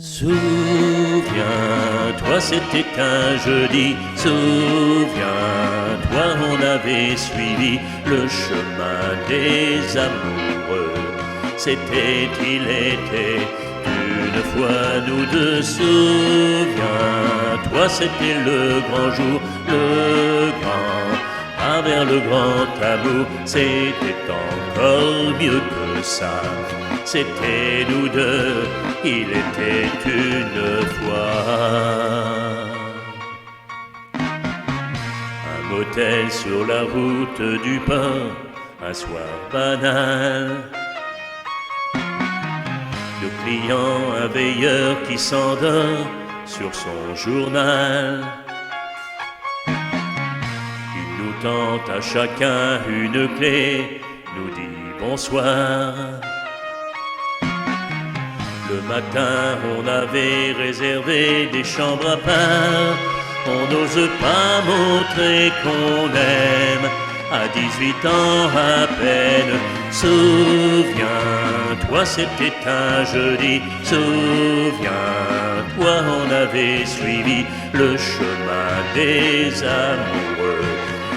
Souviens-toi, c'était un jeudi. Souviens-toi, on avait suivi le chemin des amoureux. C'était, il était, une fois nous deux. Souviens-toi, c'était le grand jour, le grand pas vers le grand amour. C'était encore mieux que ça. C'était nous deux, il était une fois. Un motel sur la route du pain, un soir banal. Le client, un veilleur qui s'endort sur son journal. Il nous tente à chacun une clé, nous dit bonsoir. Le matin, on avait réservé des chambres à part. On n'ose pas montrer qu'on aime à 18 ans à peine. Souviens-toi, c'était un jeudi. Souviens-toi, on avait suivi le chemin des amoureux.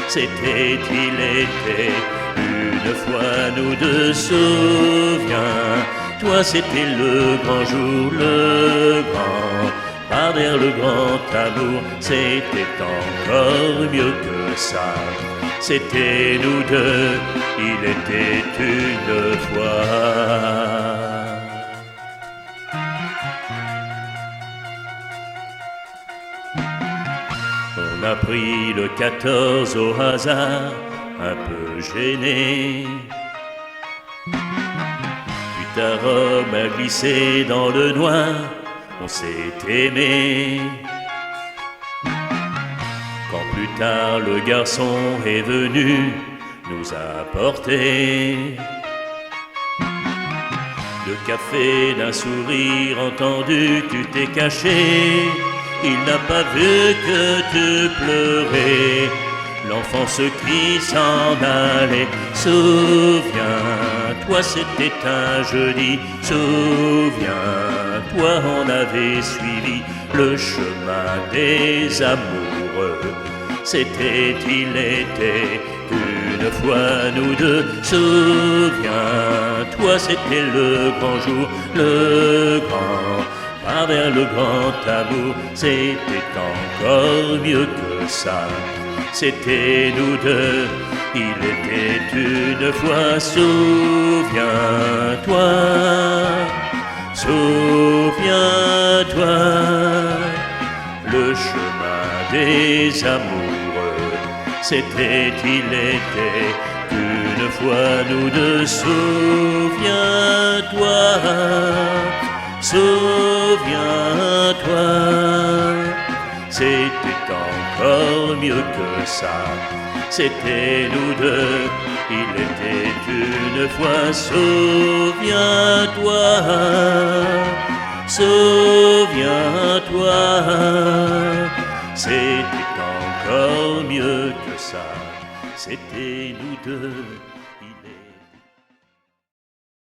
C'était, il était, une fois nous deux. Souviens-toi, c'était le grand jour, le grand pas vers le grand amour. C'était encore mieux que ça. C'était nous deux, il était une fois. On a pris le 14 au hasard, un peu gêné. Puis ta robe a glissé dans le noir, on s'est aimé. Quand plus tard le garçon est venu nous apporter le café, d'un sourire entendu, tu t'es caché. Il n'a pas vu que tu pleurais, l'enfance qui s'en allait. Souviens-toi, c'était un jeudi. Souviens-toi, on avait suivi le chemin des amoureux. C'était, il était, une fois nous deux. Souviens-toi, c'était le grand jour, le grand pas vers le grand amour. C'était encore mieux que ça. C'était nous deux, il était une fois. Souviens-toi, souviens-toi, le chemin des amoureux. C'était, il était, une fois nous deux. Souviens-toi, souviens-toi, c'était encore mieux que ça. C'était nous deux, il était une fois. Souviens-toi, souviens-toi, c'était encore mieux que ça. C'était nous deux.